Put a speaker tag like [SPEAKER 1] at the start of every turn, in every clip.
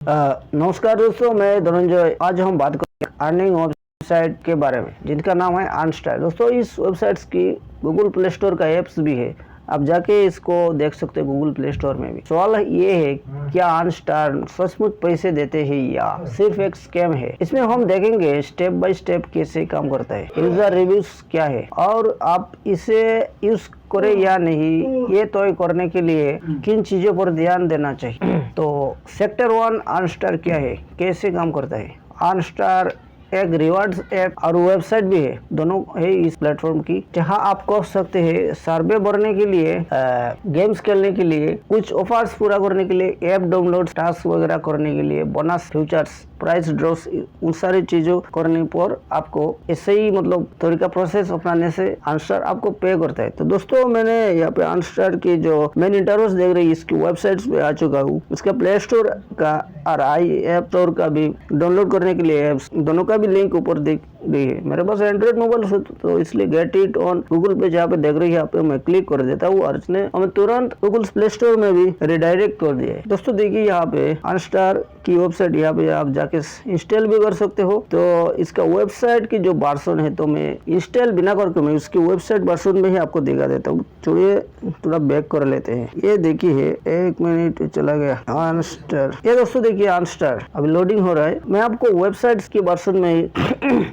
[SPEAKER 1] नमस्कार दोस्तों, मैं धनंजय। आज हम बात करेंगे अर्निंग वेबसाइट के बारे में जिनका नाम है अर्नस्टार। दोस्तों, इस वेबसाइट्स की गूगल प्ले स्टोर का ऐप्स भी है, आप जाके इसको देख सकते हैं गूगल प्ले स्टोर में भी। सवाल ये है, क्या अर्नस्टार सचमुच पैसे देते हैं या सिर्फ एक स्कैम है? इसमें हम देखेंगे स्टेप बाय स्टेप कैसे काम करता है, यूजर रिव्यूज क्या है और आप इसे यूज करे या नहीं, ये तय करने के लिए किन चीजों पर ध्यान देना चाहिए। तो सेक्टर 1 अर्नस्टार क्या है, कैसे काम करता है। अर्नस्टार एक रिवार्ड्स ऐप और वेबसाइट भी है, दोनों है इस प्लेटफॉर्म की, जहां आप कह सकते हैं सर्वे भरने के लिए, गेम्स खेलने के लिए, कुछ ऑफर्स पूरा करने के लिए, ऐप डाउनलोड, टास्क वगैरह करने के लिए, बोनस, फ्यूचर्स, प्राइस ड्रॉप्स, उन सारी चीजों करने पर आपको ऐसे ही मतलब तरीका प्रोसेस अपनाने से अर्नस्टार आपको पे करता है। तो दोस्तों, मैंने यहाँ पे अर्नस्टार की जो मेन इंटरव्यूज देख रही है, इसकी वेबसाइट्स पे आ चुका हूँ। इसका प्ले स्टोर का और आई ऐप स्टोर का भी डाउनलोड करने के लिए ऐप्स, दोनों का भी लिंक ऊपर दिख गई है। मेरे पास एंड्रॉइड मोबाइल है तो इसलिए गेट इट ऑन गूगल पे जहाँ पे देख रही है, यहाँ पे मैं क्लिक कर देता हूँ और इसने हमें तुरंत गूगल प्ले स्टोर में भी रिडायरेक्ट कर दिया है। दोस्तों देखिए, यहाँ पे अर्नस्टार की वेबसाइट, यहाँ पे आप जाके इंस्टॉल भी कर सकते हो। तो इसका वेबसाइट की जो वर्जन है, तो मैं इंस्टॉल बिना करके मैं उसकी वेबसाइट वर्जन में ही आपको दिखा देता हूँ। चलिए थोड़ा बैक कर लेते हैं। ये देखिए, एक मिनट चला गया। अर्नस्टार, ये दोस्तों देखिए अर्नस्टार अभी लोडिंग हो रहा है। मैं आपको वेबसाइट की वर्जन में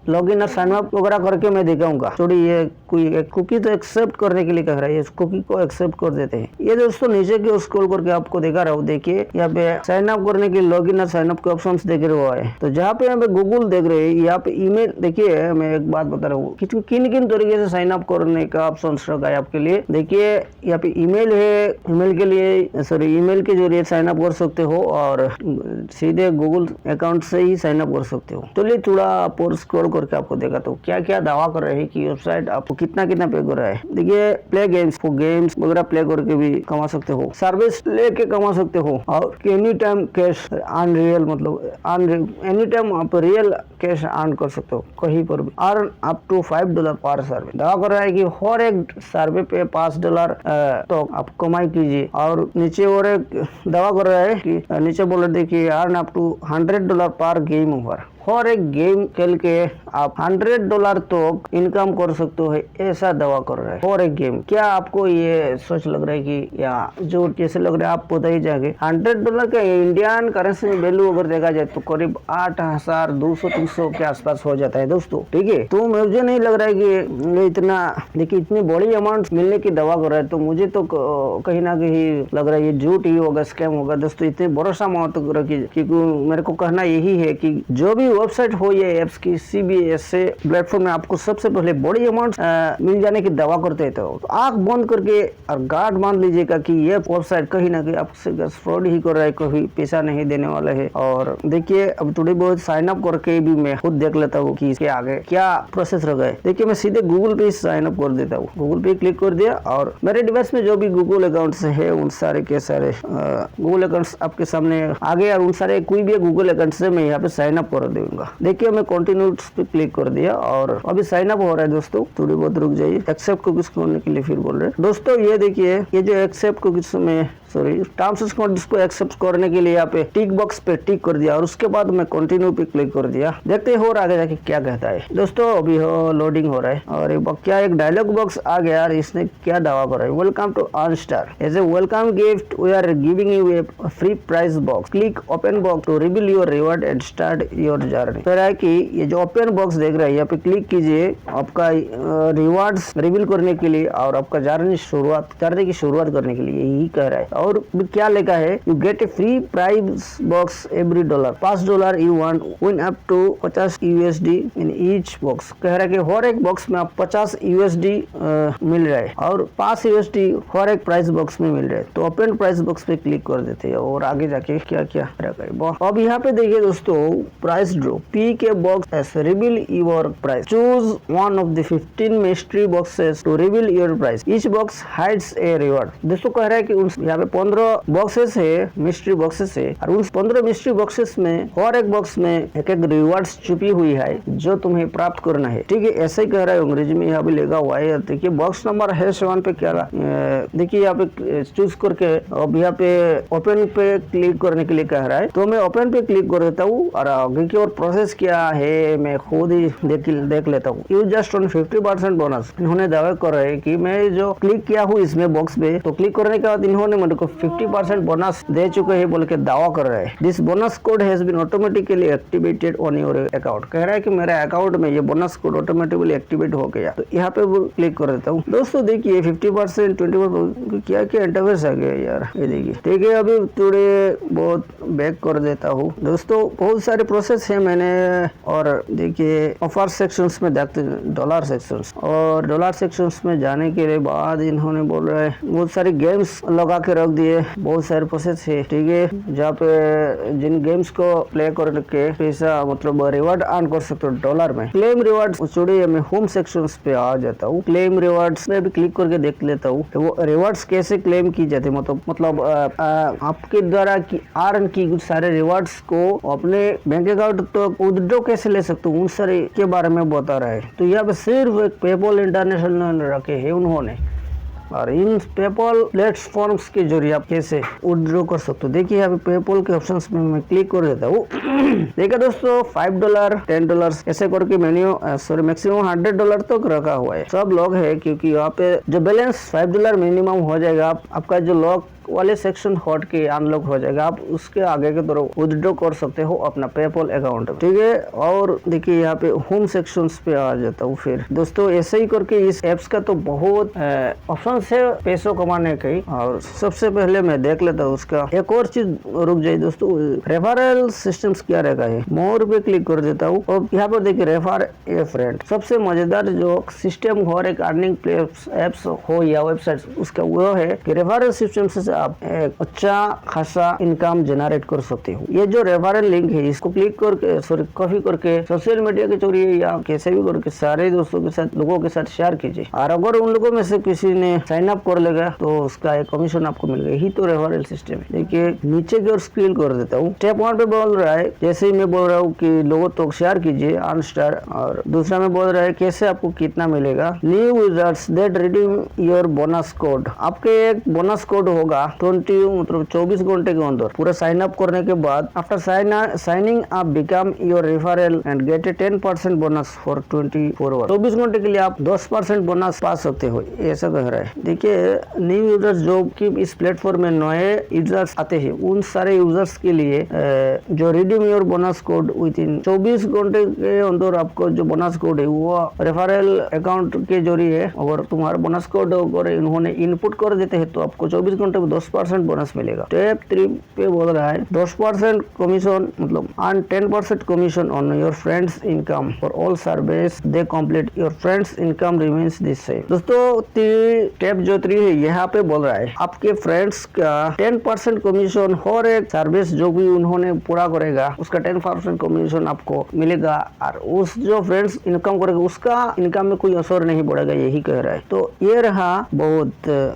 [SPEAKER 1] लॉगिन और साइन अप वगैरह करके मैं दिखाऊंगा। चलिए, ये कोई कुकी तो एक्सेप्ट करने के लिए कह रहा है, इस कुकी को एक्सेप्ट कर देते हैं। ये दोस्तों नीचे की स्क्रॉल करके आपको दिखा रहा हूँ। देखिए यहाँ पे साइन अप करने के लिए लॉगिन और साइन अप के ऑप्शंस देख रहे हो है। तो जहाँ पे यहाँ पे गूगल देख रहे हैं, यहाँ पे ईमेल देखिए, मैं एक बात बता रहा हूँ किन किन तरीके से साइन अप करने का ऑप्शन रखा है आपके लिए। देखिए यहाँ पे ईमेल है, ईमेल के लिए ईमेल के जरिए साइन अप कर सकते हो और सीधे गूगल अकाउंट से ही साइन अप कर सकते हो। चलिए थोड़ा और स्क्रॉल करके आपको देखा तो क्या क्या दावा कर रहे हैं कि वेबसाइट आपको कितना कितना पे कर रहा है। देखिए, प्ले गेम्स वगैरह प्ले करके भी कमा सकते हो, सर्विस लेके कमा सकते हो और एनी टाइम कैश अनरियल, मतलब एनी टाइम आप रियल कैश अर्न कर सकते हो कहीं पर भी। अर्न अप टू $5 पर सर्वे। दावा कर रहा है कि हर एक सर्वे पे $5 तो आप कमाई कीजिए। और नीचे और एक दावा कर रहा है कि नीचे बोल रहे देखिए, अर्न अप टू $100 पर गेम ओवर। हर एक गेम खेल के आप $100 तक इनकम कर सकते हो, ऐसा दावा कर रहा है हर एक गेम। क्या आपको ये सोच लग रहा है कि या जो कैसे लग रहा है, आप पता ही जाएंगे। $100 का इंडियन करेंसी में वैल्यू अगर देखा जाए तो करीब 8,200-300 के आसपास हो जाता है दोस्तों, ठीक है। तो मुझे नहीं लग रहा है कि ये इतना, देखिए इतनी बड़ी अमाउंट मिलने की दावा कर रहा है, तो मुझे तो कहीं ना कहीं लग रहा है ये झूठ ही होगा, स्कैम होगा। दोस्तों इतने भरोसा मत रखिए, क्योंकि मेरे को कहना यही है कि जो भी वेबसाइट हो ये एप्स की CBS से प्लेटफॉर्म में आपको सबसे पहले बड़ी अमाउंट मिल जाने की दावा करते हैं, तो आंख बंद करके और गार्ड मान लीजिएगा कि ये वेबसाइट कहीं ना कहीं आपसे फ्रॉड ही कर रहा है, कभी पैसा नहीं देने वाला है। और देखिए, अब थोड़ी बहुत साइन अप करके भी मैं खुद देख लेता हूँ कि इसके आगे क्या प्रोसेस रह गए। देखिए, मैं सीधे गूगल पे साइन अप कर देता हूँ। गूगल पे क्लिक कर दिया और मेरे डिवाइस में जो भी गूगल अकाउंट है उन सारे के सारे गूगल अकाउंट्स आपके सामने आ गए और उन सारे कोई भी गूगल अकाउंट से मैं यहाँ पे साइन अप कर दूंगा। देखिए, मैं कंटिन्यू पे क्लिक कर दिया और अभी साइन अप हो रहा है दोस्तों। थोड़ी बहुत रुक जाइए, एक्सेप्ट कुकीज करने के लिए फिर बोल रहे हैं दोस्तों। ये देखिए, ये जो एक्सेप्ट कुकीज में टर्म्स एंड कंडीशंस को एक्सेप्ट करने के लिए यहाँ पे टिक बॉक्स पे टिक कर दिया और उसके बाद मैं कंटिन्यू पे क्लिक कर दिया। देखते हैं और आगे जाके क्या कहता है दोस्तों। अभी लोडिंग हो रहा है और क्या एक डायलॉग बॉक्स आ गया और इसने क्या दावा कर रहा है। Welcome to Earnstar, as a welcome gift we are giving you a free prize box, click open box to reveal your reward and start your journey. कह रहा है कि ये जो ओपन बॉक्स देख रहा है, यहाँ पे क्लिक कीजिए आपका रिवॉर्ड्स रिवील करने के लिए और आपका जर्नी की शुरुआत करने के लिए, यही कह रहा है। और क्या लिखा है, you get a free prize box every $, $5 you want win up to $50 in each box. कह रहा है कि हर एक बॉक्स में आप $50 मिल रहा है और $5 हर एक प्राइस बॉक्स में मिल रहा है। तो ओपन प्राइस बॉक्स पे क्लिक कर देते हैं और आगे जाके क्या क्या रखा है। अब यहाँ पे देखिए दोस्तों, prize draw pick box reveal your prize, choose one of the 15 mystery boxes to reveal your prize, each box hides a reward. दोस्तों कह रहा है कि यहाँ पे 15 बॉक्सेस है, मिस्ट्री बॉक्सेस है, और उन 15 मिस्ट्री बॉक्सेस में और एक बॉक्स में एक एक रिवार्ड्स छुपी हुई है जो तुम्हें प्राप्त करना है। ठीक है, ऐसे ही कह रहा है अंग्रेजी में, यहाँ पे लिखा हुआ है। देखिए बॉक्स नंबर है 7 पे क्या देखिए यहाँ पे चूज करके अब यहाँ पे ओपन पे क्लिक करने के लिए कह रहा है, तो मैं ओपन पे क्लिक कर देता हूँ और आगे की और प्रोसेस क्या है मैं खुद ही देख लेता हूँ। Use just on 50% bonus. इन्होंने दावा कर रहे हैं कि मैं जो क्लिक किया हूँ इसमें बॉक्स पे, तो क्लिक करने के बाद इन्होंने मेरे को 50% बोनस दे चुके हैं बोल के दावा कर रहे हैं। This bonus code has been automatically activated on your account. कह रहा है कि मेरे अकाउंट में ये बोनस कोड ऑटोमेटिकली एक्टिवेट हो गया। तो यहाँ पे क्लिक कर देता हूँ। दोस्तों देखिए 50%, 20% क्या क्या इंटरफेस आ गया यार, ये देखिए। ठीक है, अभी थोड़े बहुत बैक कर देता हूँ। दोस्तों बहुत सारे प्रोसेस है मैंने, और देखिए ऑफर सेक्शंस में देखते डॉलर सेक्शंस, और डॉलर सेक्शंस में जाने के बाद इन्होंने बोल रहे हैं बहुत सारे गेम्स लगा के रख दिए, बहुत सारे प्रोसेस है। ठीक है, जहाँ पे जिन गेम्स को प्ले करके पैसा मतलब रिवार्ड अर्न कर सकते हो डॉलर में। क्लेम रिवार्ड्स छोड़िए, मैं होम सेक्शंस पे आ जाता हूँ। क्लेम रिवार्ड्स में भी क्लिक करके देख लेता हूँ वो रिवार्ड्स कैसे क्लेम की जाती है। मतलब आपके द्वारा अर्न की कुछ सारे रिवार्ड्स को अपने बैंक अकाउंट तो विथड्रॉ कैसे ले सकते हो, उन सारे के बारे में बता रहा है। तो यहाँ पे सिर्फ एक पेपल इंटरनेशनल रखे है उन्होंने, और इन पेपल प्लेटफॉर्म्स के जरिए आप कैसे विथड्रॉ कर सकते हो। देखिए यहाँ पे पेपल के ऑप्शंस में मैं क्लिक कर देता हूँ। देखिए दोस्तों $5, $10 ऐसे करके मैक्सिमम $100 तक रखा हुआ है। सब लॉग है क्योंकि यहाँ पे जो बैलेंस $5 मिनिमम हो जाएगा, आपका जो लॉग वाले सेक्शन हट के अनलॉक हो जाएगा, आप उसके आगे की तरफ विथड्रॉ कर सकते हो अपना पेपल अकाउंट। ठीक है, और देखिए यहाँ पे होम सेक्शंस पे आ जाता हूँ। फिर दोस्तों ऐसे ही करके इस एप्स का तो बहुत ऑप्शन है पैसों कमाने के, और सबसे पहले मैं देख लेता हूँ उसका एक और चीज। रुक जाइए दोस्तों, रेफरल सिस्टम्स क्या रहेगा है, मोर पे क्लिक कर देता हूँ। और यहाँ पर देखिए रेफर ए फ्रेंड, सबसे मजेदार जो सिस्टम हो एक अर्निंग एप्स हो या वेबसाइट, उसका वो है कि रेफरल सिस्टम से आप एक अच्छा खासा इनकम जनरेट कर सकते हो। ये जो रेफरल लिंक है इसको क्लिक करके कॉपी करके सोशल मीडिया के जरिए या कैसे भी करके सारे दोस्तों के साथ लोगों के साथ शेयर कीजिए, और अगर उन लोगों में से किसी ने साइन अप कर लेगा तो उसका एक कमीशन आपको मिलेगा। यही तो रेफरल सिस्टम है। देखिए नीचे की ओर स्क्रॉल कर देता हूँ। स्टेप 1 पे बोल रहा है, जैसे ही मैं बोल रहा हूँ कि लोगों तक शेयर कीजिए अर्न स्टार, और दूसरा में बोल रहा है कैसे आपको कितना मिलेगा। New users that redeem your bonus code, आपके एक बोनस कोड होगा 20 मतलब 24 घंटे के अंदर पूरा साइन अप करने के बाद, after signing up become your referral and get a 10% bonus for 24 hour. 24 घंटे के लिए आप 10% बोनस पा सकते हो, ऐसा कह रहा है। देखिए न्यू यूजर्स जो कि इस प्लेटफॉर्म में नए यूजर्स आते हैं, उन सारे यूजर्स के लिए जो redeem your bonus code with in 24 घंटे के अंदर आपको जो बोनस कोड है वो रेफरल अकाउंट के जरिए अगर तुम्हारा बोनस कोड अगर इन्होंने इनपुट कर देते हैं तो आपको 24 घंटे में 10% बोनस मिलेगा। स्टेप 3 पे बोल रहा है 10% कमीशन मतलब earn 10% commission on your friends income for all service they complete, your friends income remains this same. दोस्तों स्टेप जो 3 है यहाँ पे बोल रहा है आपके फ्रेंड्स का 10% कमीशन हर एक सर्विस जो भी उन्होंने पूरा करेगा उसका 10% कमीशन आपको मिलेगा, और उस जो फ्रेंड्स इनकम करेगा उसका इनकम में कोई असर नहीं पड़ेगा, यही कह रहा है। तो ये रहा बहुत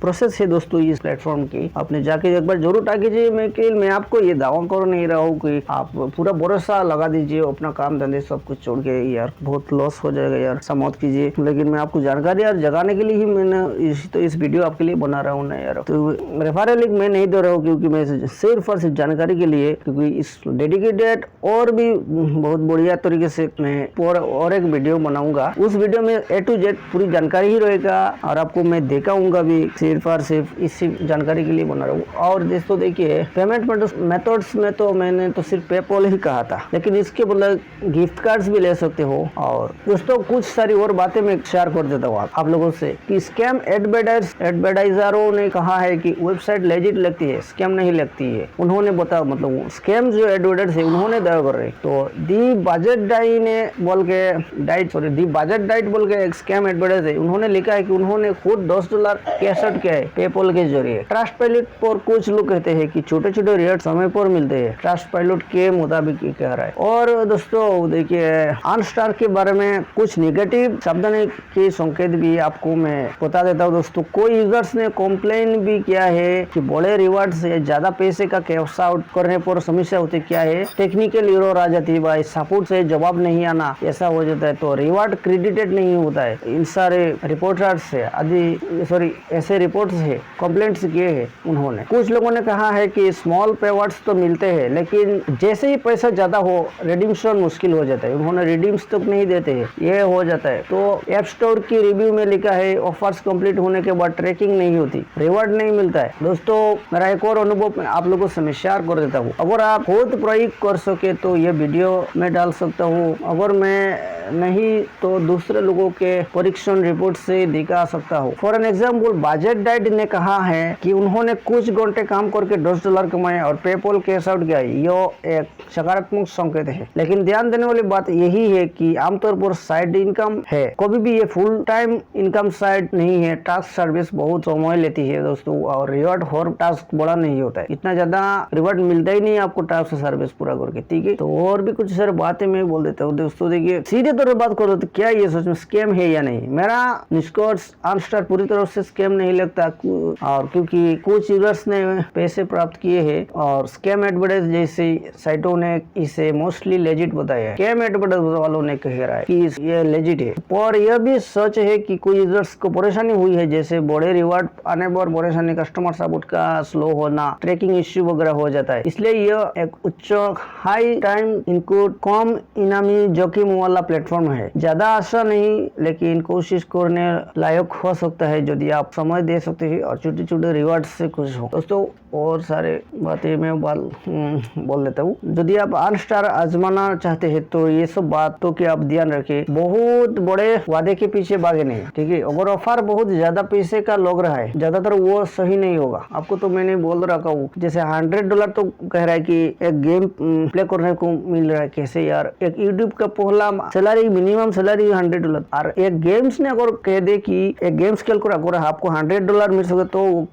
[SPEAKER 1] प्रोसेस है दोस्तों इस प्लेटफॉर्म की, आपने जाके एक बार जरूर ट्राई कीजिए। मैं आपको ये दावा कर नहीं रहा हूँ कि आप पूरा भरोसा लगा दीजिए अपना काम धंधे सब कुछ छोड़ के, यार बहुत लॉस हो जाएगा यार, ऐसा मत कीजिए। लेकिन मैं आपको जानकारी यार जगाने के लिए ही मैंने इस वीडियो आपके लिए बना रहा हूँ ना यार। तो रेफरल लिंक मैं नहीं दे रहा हूँ क्योंकि मैं सिर्फ और सिर्फ जानकारी के लिए, क्योंकि इस डेडिकेटेड और भी बहुत बढ़िया तरीके से मैं और एक वीडियो बनाऊंगा। उस वीडियो में A to Z पूरी जानकारी ही रहेगा और आपको मैं दिखाऊंगा भी, सिर्फ और सिर्फ इसी जानकारी के लिए बना रहा हूँ। और दोस्तों देखिए पेमेंट मेथड्स में तो मैंने तो सिर्फ पेपॉल ही कहा था, लेकिन इसके बदले गिफ्ट कार्ड्स भी ले सकते हो। और दोस्तों कुछ सारी और बातें मैं शेयर कर देता हूँ आप लोगों से कि स्कैम एडवर्टाइजरों ने कहा है कि वेबसाइट लेजिट लगती है, स्कैम नहीं लगती है। उन्होंने बताया मतलब स्कैम जो एडवर्टाइज है उन्होंने दावा कर रहे। तो दी बजट डाइट बोल के एक स्कैम एडवर्टाइज है, उन्होंने लिखा है कि उन्होंने खुद $10 कैश किया है पेपॉल के जरिए। ट्रस्ट ट्रस्ट पायलट पर कुछ लोग कहते हैं कि छोटे छोटे रिवॉर्ड समय पर मिलते हैं, ट्रस्ट पायलट के मुताबिक ये कह रहा है। और दोस्तों देखिए, अनस्टार के बारे में कुछ नेगेटिव शब्द के संकेत भी आपको मैं बता देता हूँ दोस्तों। कोई यूजर्स ने कंप्लेन भी किया है कि बड़े रिवार्ड से ज्यादा पैसे का कैश आउट करने पर समस्या होती क्या है, टेक्निकल एरर आ जाती है भाई, सपोर्ट से जवाब नहीं आना, ऐसा हो जाता है, तो रिवार्ड क्रेडिटेड नहीं होता है। इन सारे रिपोर्टर्स से ऐसे रिपोर्ट से कंप्लेंट्स किए हैं उन्होंने। कुछ लोगों ने कहा है कि स्मॉल पेवर्ड्स तो मिलते हैं, लेकिन जैसे ही पैसा ज्यादा हो रिडीम्शन मुश्किल हो जाता है, उन्होंने रिडीम्स तक नहीं देते हैं, ये हो जाता है। तो ऐप स्टोर की रिव्यू में लिखा है ऑफर्स कंप्लीट होने के बाद ट्रैकिंग नहीं होती, रिवार्ड नहीं मिलता है। दोस्तों मेरा एक और अनुभव मैं आप लोगों से शेयर कर देता हूँ। अगर आप खुद प्रयोग कर सके तो ये वीडियो में डाल सकता हूँ, अगर मैं नहीं तो दूसरे लोगों के परीक्षण रिपोर्ट से दिखा सकता हूँ। For an example, budget diet ने कहा है कि उन्होंने कुछ घंटे काम करके $10 कमाए और पेपल कैश आउट किया। यह एक सकारात्मक संकेत है, लेकिन ध्यान देने वाली बात यही है कि आमतौर पर साइड इनकम है, कभी भी ये फुल टाइम इनकम साइड नहीं है। टास्क सर्विस बहुत समय लेती है दोस्तों, और रिवॉर्ड हर टास्क बड़ा नहीं होता है, इतना ज्यादा रिवॉर्ड मिलता ही नहीं आपको टास्क सर्विस पूरा करके, ठीक है। तो और भी कुछ सारी बातें मैं बोल देता हूँ दोस्तों। देखिए सीधे तौर पर बात करो तो क्या ये सच में स्कैम है या नहीं। मेरा निष्कर्ष अनस्टार पूरी तरह से स्कैम नहीं लगता, और क्योंकि कुछ यूजर्स ने पैसे प्राप्त किए हैं और स्कैम एडवर्टाइज जैसी साइटों ने इसे मोस्टली लेजिट बताया है। स्कैम एडवर्टाइज वालों ने कह रहा है कि ये लेजिट है, पर यह भी सच है कि कोई यूजर्स को परेशानी हुई है, जैसे बड़े रिवार्ड आने पर परेशानी, कस्टमर सपोर्ट का स्लो होना, ट्रैकिंग इश्यू वगैरह हो जाता है। इसलिए यह एक उच्च हाई टाइम इनपुट कम इनामी जोखिम वाला प्लेटफॉर्म है। ज्यादा आशा नहीं, लेकिन कोशिश करने लायक हो सकता है यदि आप समय दे सकते हैं और छोटे छोटे रिवार्ड से खुश हो। दोस्तों और सारे बातें मैं बोल देता हूँ। यदि आप अनस्टार आजमाना चाहते हैं तो ये सब बातों की आप ध्यान रखें, बहुत बड़े वादे के पीछे भागे नहीं, ठीक है। अगर ऑफर बहुत ज्यादा पैसे का लग रहा है, ज्यादातर वो सही नहीं होगा आपको, तो मैंने बोल रखा हूँ। जैसे $100 तो कह रहा है कि एक गेम प्ले करने को मिल रहा है, कैसे यार। एक यूट्यूब का पहला सैलरी, मिनिमम सैलरी $100, और एक गेम्स ने अगर कह दे कि एक गेम्स खेल कर अगर आपको $100 मिल सके तो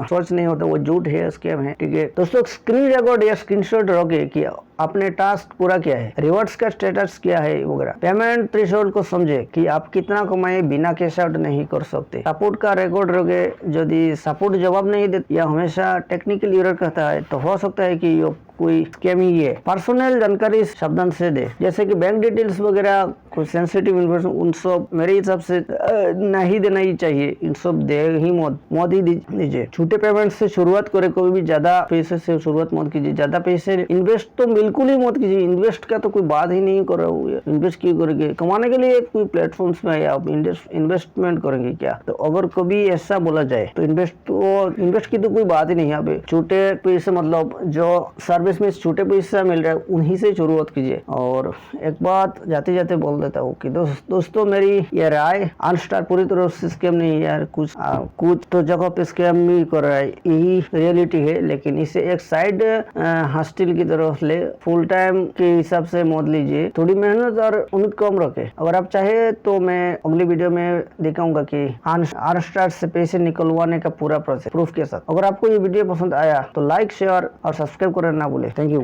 [SPEAKER 1] सोच नहीं होता, वो झूठ है, स्कैम है, ठीक है। दोस्तों स्क्रीन रिकॉर्ड या स्क्रीनशॉट रखे कि आपने टास्क पूरा किया है, रिवॉर्ड्स का स्टेटस क्या है वगैरह। पेमेंट थ्रेशोल्ड को समझे कि आप कितना कमाए, बिना कैश आउट नहीं कर सकते। सपोर्ट का रिकॉर्ड रखे, यदि सपोर्ट जवाब नहीं देता या हमेशा टेक्निकल एरर कहता है तो हो सकता है कि ये कोई स्कैम ही है। पर्सनल जानकारी सावधान से दे, जैसे कि बैंक डिटेल्स वगैरह, कुछ सेंसिटिव इन्फॉर्मेशन, उन सब मेरे हिसाब से नहीं देना ही चाहिए, इन सब दे ही मत ही दीजिए। छोटे पेमेंट से शुरुआत करे, कोई भी ज्यादा पैसे से शुरुआत मत कीजिए। ज्यादा पैसे इन्वेस्ट तो बिल्कुल ही मत कीजिए, इन्वेस्ट का तो कोई बात ही नहीं कर रहा हूँ। इन्वेस्ट क्यों करेंगे, कमाने के लिए कोई प्लेटफॉर्म्स में आप इन्वेस्टमेंट करेंगे क्या? तो अगर कभी ऐसा बोला जाए तो इन्वेस्ट की तो कोई बात ही नहीं है। अभी छोटे पैसे, मतलब जो सर्विस में छोटे पैसा मिल रहा है उन्हीं से शुरुआत कीजिए। और एक बात जाते जाते बोल देता हूँ कि दोस्तों मेरी ये राय, अनस्टार पूरी तरह से स्कैम नहीं है यार, कुछ तो जगह पे स्कैम भी कर रहा है, यही रियलिटी है। लेकिन इसे एक साइड हॉस्टल की तरफ ले, फुल टाइम के हिसाब से मत लीजिए, थोड़ी मेहनत और उम्मीद कम रखे। अगर आप चाहे तो मैं अगली वीडियो में दिखाऊंगा कि अनस्टार से पैसे निकलवाने का पूरा प्रोसेस प्रूफ के साथ। अगर आपको ये वीडियो पसंद आया तो लाइक, शेयर और सब्सक्राइब करना ना भूले। Thank you.